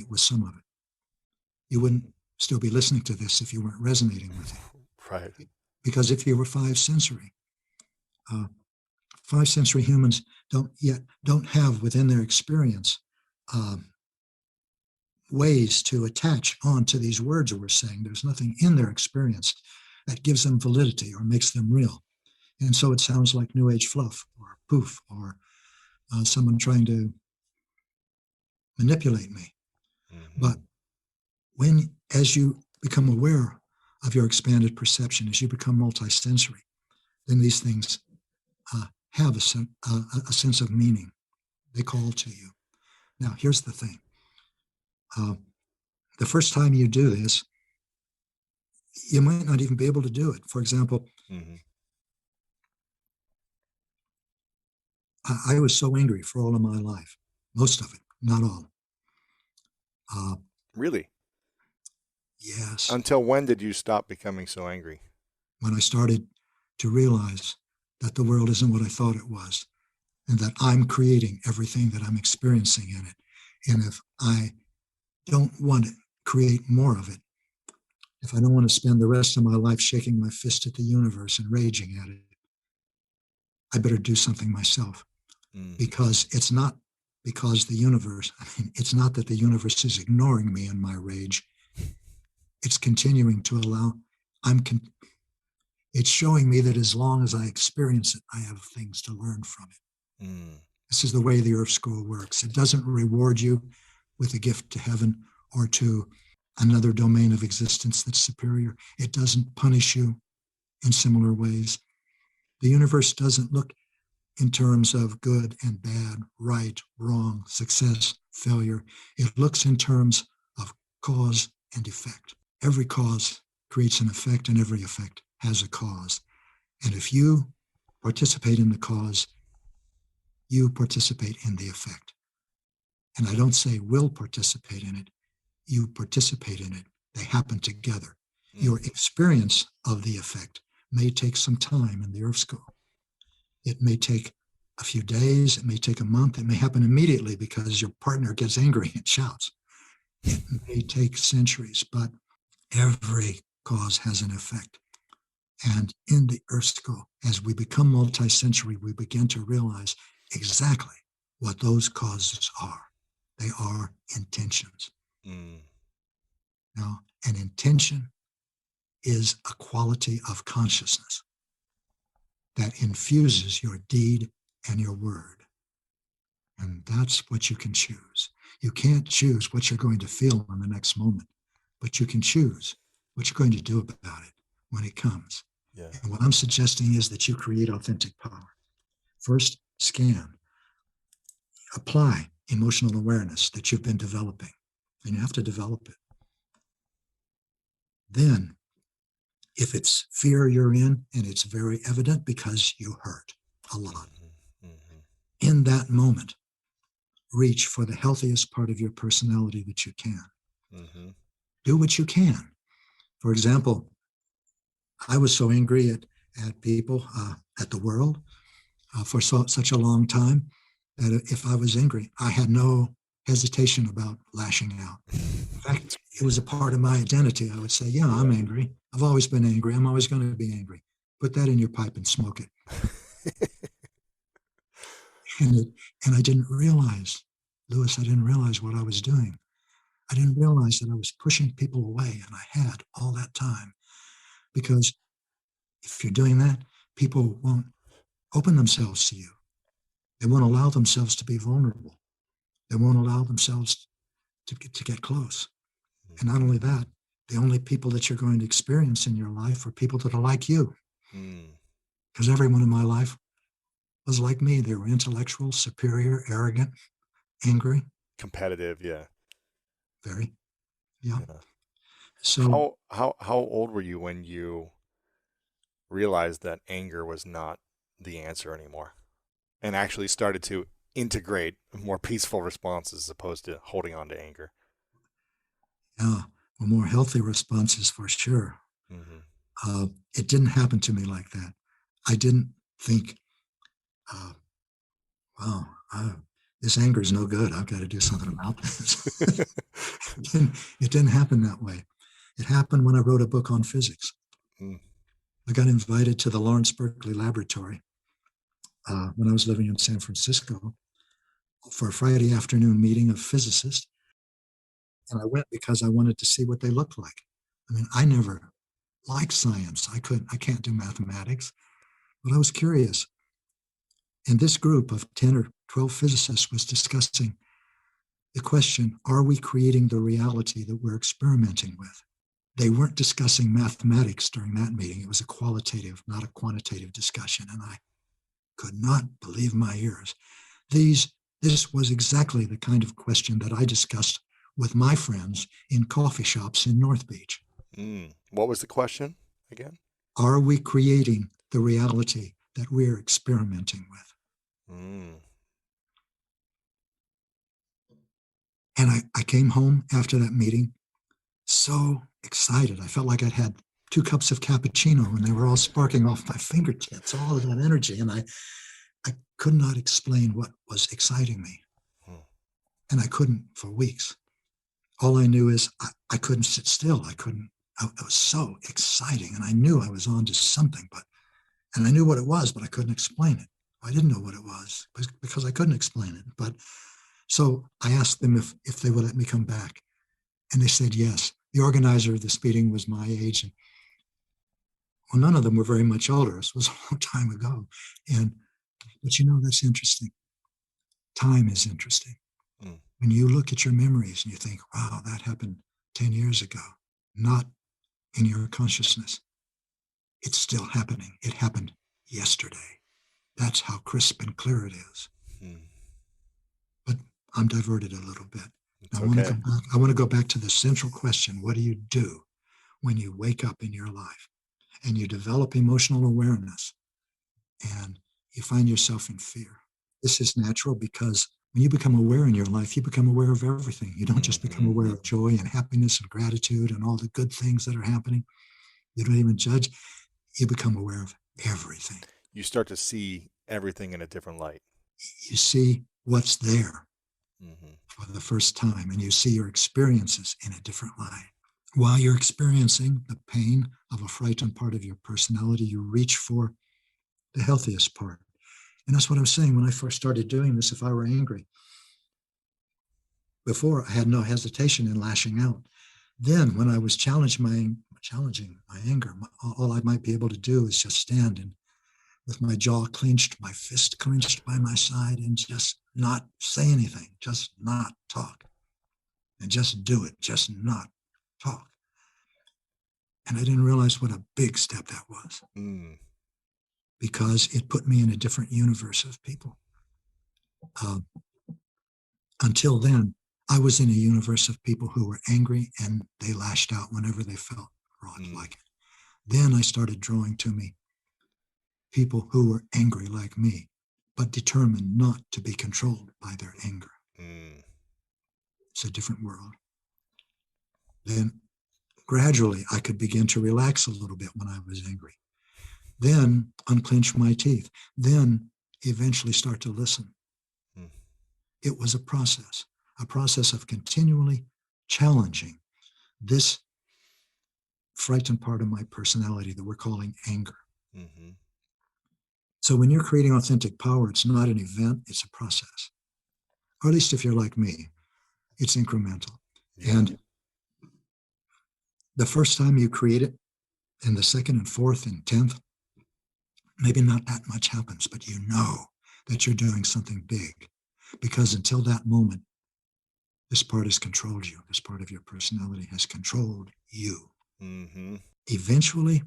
resonate with some of it. You wouldn't still be listening to this if you weren't resonating with it. Right. Because if you were five sensory humans don't have within their experience ways to attach on to these words that we're saying. There's nothing in their experience that gives them validity or makes them real. And so it sounds like New Age fluff or poof or someone trying to manipulate me. Mm-hmm. But as you become aware of your expanded perception, as you become multisensory, then these things have a sense of meaning. They call to you. Now, here's the thing. The first time you do this, you might not even be able to do it. For example, mm-hmm. I was so angry for all of my life, most of it, not all. Really? Yes. Until when did you stop becoming so angry? When I started to realize that the world isn't what I thought it was, and that I'm creating everything that I'm experiencing in it. And if I don't want to create more of it, if I don't want to spend the rest of my life shaking my fist at the universe and raging at it, I better do something myself. Because it's not because the universe, it's not that the universe is ignoring me in my rage. It's continuing to allow, it's showing me that as long as I experience it, I have things to learn from it. This is the way the Earth School works. It doesn't reward you with a gift to heaven or to another domain of existence that's superior. It doesn't punish you in similar ways. The universe doesn't look in terms of good and bad, right, wrong, success, failure. It looks in terms of cause and effect. Every cause creates an effect, and every effect has a cause. And if you participate in the cause, you participate in the effect. And I don't say will participate in it, you participate in it. They happen together. Your experience of the effect may take some time in the Earth School. It may take a few days, it may take a month, it may happen immediately because your partner gets angry and shouts. It may take centuries, but every cause has an effect. And in the Earth School, as we become multisensory, we begin to realize exactly what those causes are. They are intentions. Now, an intention is a quality of consciousness that infuses your deed and your word. And that's what you can choose. You can't choose what you're going to feel in the next moment, but you can choose what you're going to do about it when it comes. Yeah. And what I'm suggesting is that you create authentic power. First, scan. Apply emotional awareness that you've been developing, and you have to develop it. Then, if it's fear you're in, and it's very evident because you hurt a lot, in that moment, reach for the healthiest part of your personality that you can. Do what you can. For example, I was so angry at people, at the world, for such a long time that if I was angry, I had no hesitation about lashing out. In fact, it was a part of my identity. I would say, yeah, I'm angry. I've always been angry. I'm always going to be angry. Put that in your pipe and smoke it. And I didn't realize, Lewis, I didn't realize what I was doing. I didn't realize that I was pushing people away, and I had all that time. Because if you're doing that, people won't open themselves to you. They won't allow themselves to be vulnerable. They won't allow themselves to get close. And not only that, the only people that you're going to experience in your life are people that are like you. Because everyone in my life was like me. They were intellectual, superior, arrogant, angry. Competitive, yeah. Very, yeah. So how old were you when you realized that anger was not the answer anymore and actually started to integrate more peaceful responses as opposed to holding on to anger? Yeah, well, more healthy responses for sure. It didn't happen to me like that. I didn't think, wow, this anger is no good. I've got to do something about this. it didn't happen that way. It happened when I wrote a book on physics. Mm. I got invited to the Lawrence Berkeley Laboratory when I was living in San Francisco for a Friday afternoon meeting of physicists. And I went because I wanted to see what they looked like. I mean, I never liked science. I can't do mathematics, but I was curious. And this group of 10 or 12 physicists was discussing the question, are we creating the reality that we're experimenting with? They weren't discussing mathematics during that meeting. It was a qualitative, not a quantitative discussion. And I could not believe my ears. This was exactly the kind of question that I discussed with my friends in coffee shops in North Beach. What was the question again? Are we creating the reality that we're experimenting with? And I came home after that meeting so excited. I felt like I'd had 2 cups of cappuccino and they were all sparking off my fingertips, all of that energy. And I could not explain what was exciting me. And I couldn't for weeks. All I knew is I couldn't sit still. It was so exciting. And I knew I was on to something, and I knew what it was, but I couldn't explain it. I didn't know what it was because I couldn't explain it. But so I asked them if they would let me come back. And they said yes. The organizer of this meeting was my age. And well, none of them were very much older. This was a long time ago. But that's interesting. Time is interesting. When you look at your memories and you think, wow, that happened 10 years ago, not in your consciousness. It's still happening. It happened yesterday. That's how crisp and clear it is. But I'm diverted a little bit. I want to go back to the central question. What do you do when you wake up in your life and you develop emotional awareness and you find yourself in fear? This is natural because when you become aware in your life, you become aware of everything. You don't just become aware of joy and happiness and gratitude and all the good things that are happening. You don't even judge. You become aware of everything. You start to see everything in a different light. You see what's there for the first time, and you see your experiences in a different light. While you're experiencing the pain of a frightened part of your personality, you reach for the healthiest part. And that's what I'm saying. When I first started doing this, if I were angry, before I had no hesitation in lashing out. Then when I was challenging my anger, all I might be able to do is just stand and with my jaw clenched, my fist clenched by my side, and just not say anything, just not talk, and just do it, just not talk. And I didn't realize what a big step that was because it put me in a different universe of people. Until then, I was in a universe of people who were angry and they lashed out whenever they felt like it. Then I started drawing to me people who were angry like me, but determined not to be controlled by their anger. It's a different world. Then gradually I could begin to relax a little bit when I was angry. Then unclench my teeth. Then eventually start to listen. It was a process of continually challenging this frightened part of my personality that we're calling anger. So when you're creating authentic power, it's not an event, it's a process. Or at least if you're like me, it's incremental. Yeah. And the first time you create it, and the second and fourth and 10th, maybe not that much happens, but you know that you're doing something big. Because until that moment, this part has controlled you. This part of your personality has controlled you. Eventually,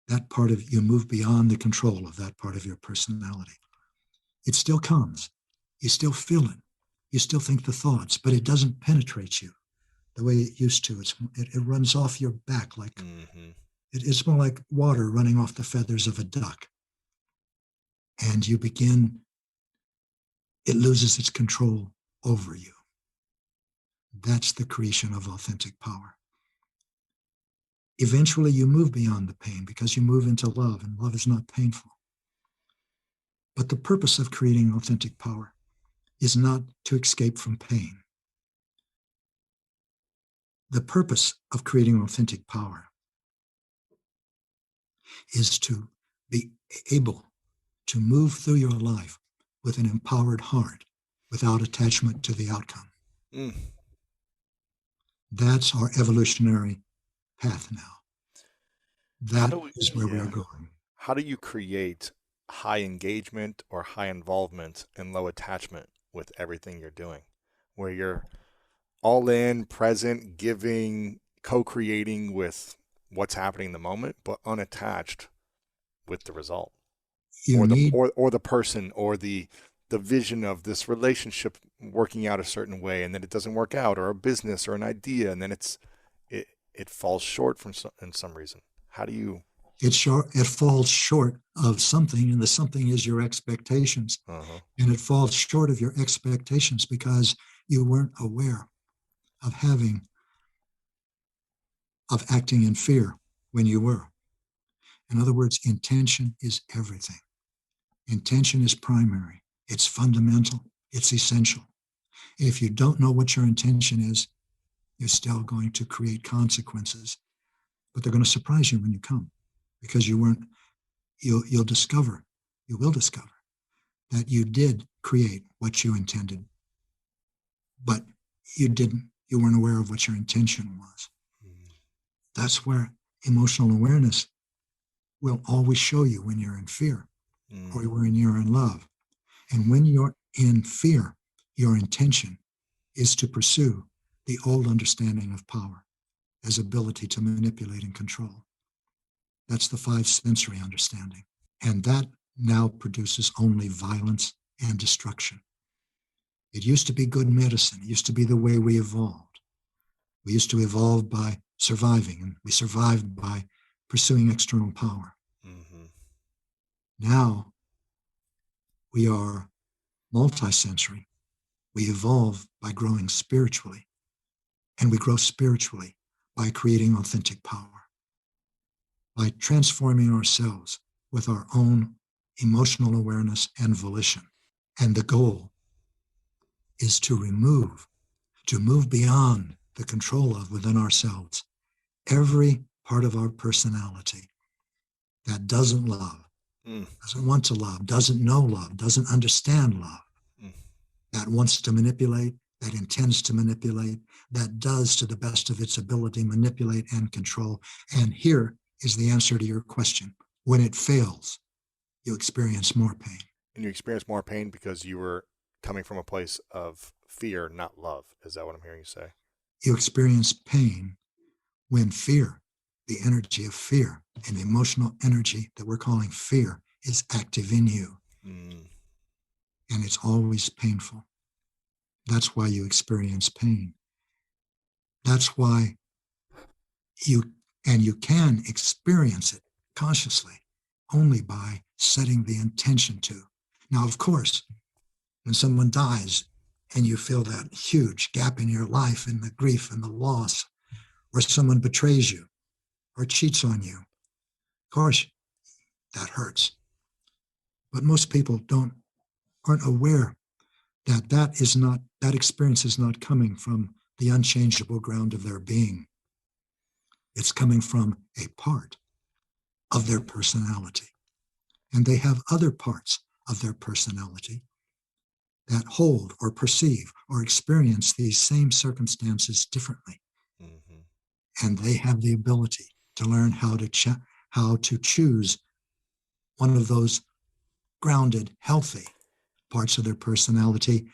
that part of you move beyond the control of that part of your personality. It still comes. You still feel it. You still think the thoughts, but it doesn't penetrate you the way it used to. It runs off your back like it's more like water running off the feathers of a duck. And it loses its control over you. That's the creation of authentic power. Eventually, you move beyond the pain because you move into love, and love is not painful. But the purpose of creating authentic power is not to escape from pain. The purpose of creating authentic power is to be able to move through your life with an empowered heart without attachment to the outcome. Mm. That's our evolutionary path now. That is where we are going. How do you create high engagement or high involvement and low attachment with everything you're doing, where you're all in, present, giving, co-creating with what's happening in the moment, but unattached with the result, or the person, or the vision of this relationship working out a certain way, and then it doesn't work out, or a business or an idea, and then it falls short in some reason. How do you? It falls short of something, and the something is your expectations. Uh-huh. And it falls short of your expectations because you weren't aware of acting in fear when you were. In other words, intention is everything. Intention is primary. It's fundamental. It's essential. If you don't know what your intention is, you're still going to create consequences, but they're going to surprise you when you come, because you will discover that you did create what you intended, but you weren't aware of what your intention was. That's where emotional awareness will always show you when you're in fear or when you're in love. And when you're in fear, your intention is to pursue the old understanding of power as ability to manipulate and control. That's the five sensory understanding. And that now produces only violence and destruction. It used to be good medicine. It used to be the way we evolved. We used to evolve by surviving, and we survived by pursuing external power. Mm-hmm. Now we are multisensory. We evolve by growing spiritually, and we grow spiritually by creating authentic power, by transforming ourselves with our own emotional awareness and volition. And the goal is to move beyond the control of within ourselves every part of our personality that doesn't love, doesn't want to love, doesn't know love, doesn't understand love, that wants to manipulate, that intends to manipulate, that does to the best of its ability manipulate and control. And here is the answer to your question. When it fails, you experience more pain. And you experience more pain because you were coming from a place of fear, not love. Is that what I'm hearing you say? You experience pain when fear, the energy of fear, and the emotional energy that we're calling fear is active in you. And it's always painful. That's why you experience pain. That's why you can experience it consciously only by setting the intention to. Now, of course, when someone dies and you feel that huge gap in your life and the grief and the loss, or someone betrays you or cheats on you, of course, that hurts. But most people aren't aware that experience is not coming from the unchangeable ground of their being. It's coming from a part of their personality. And they have other parts of their personality that hold or perceive or experience these same circumstances differently. And they have the ability to learn how to choose one of those grounded, healthy parts of their personality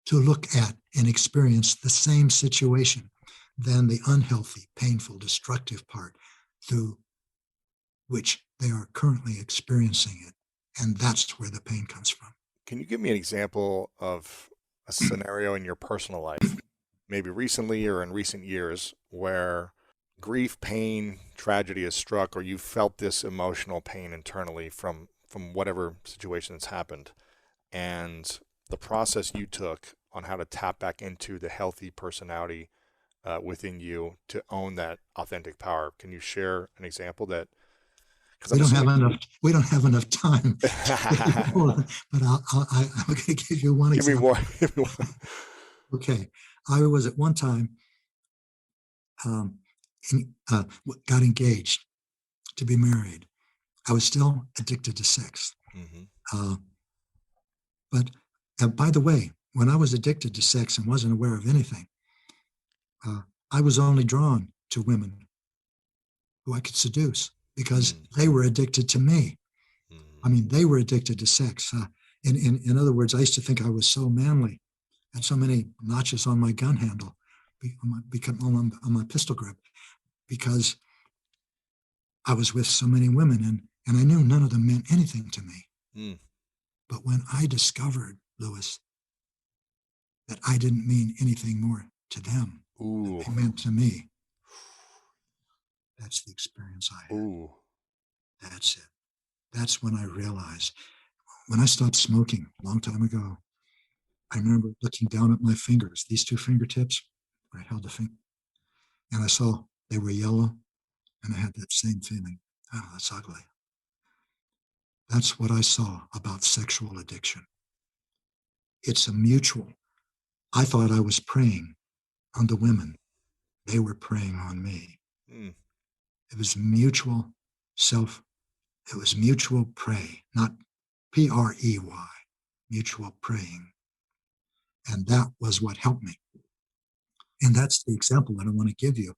to look at and experience the same situation than the unhealthy, painful, destructive part through which they are currently experiencing it. And that's where the pain comes from. Can you give me an example of a scenario in your personal life, maybe recently or in recent years, where grief, pain, tragedy has struck, or you felt this emotional pain internally from whatever situation that's happened, and the process you took on how to tap back into the healthy personality within you to own that authentic power? Can you share an example that? We don't have enough time. But I'm going to give you one example. Give me more. Okay, I was at one time got engaged to be married, I was still addicted to sex. Mm-hmm. But by the way, when I was addicted to sex and wasn't aware of anything, I was only drawn to women who I could seduce because they were addicted to me. I mean, they were addicted to sex. In other words, I used to think I was so manly, had so many notches on my gun handle, on my pistol grip, because I was with so many women, and I knew none of them meant anything to me. But when I discovered, Lewis, that I didn't mean anything more to them than they meant to me, that's the experience I had. That's it. That's when I realized. When I stopped smoking a long time ago, I remember looking down at my fingers, these two fingertips, where I held the finger, and I saw they were yellow, and I had that same feeling. Oh, that's ugly. That's what I saw about sexual addiction. It's a mutual. I thought I was preying on the women. They were preying on me. It was mutual it was mutual prey, not Prey, mutual preying. And that was what helped me. And that's the example that I want to give you.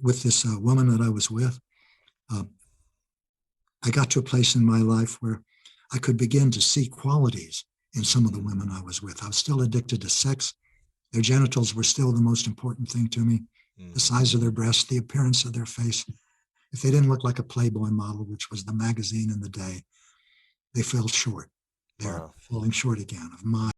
With this woman that I was with, I got to a place in my life where I could begin to see qualities in some of the women I was with. I was still addicted to sex. Their genitals were still the most important thing to me. The size of their breasts, the appearance of their face. If they didn't look like a Playboy model, which was the magazine in the day, they fell short. They're falling short again of my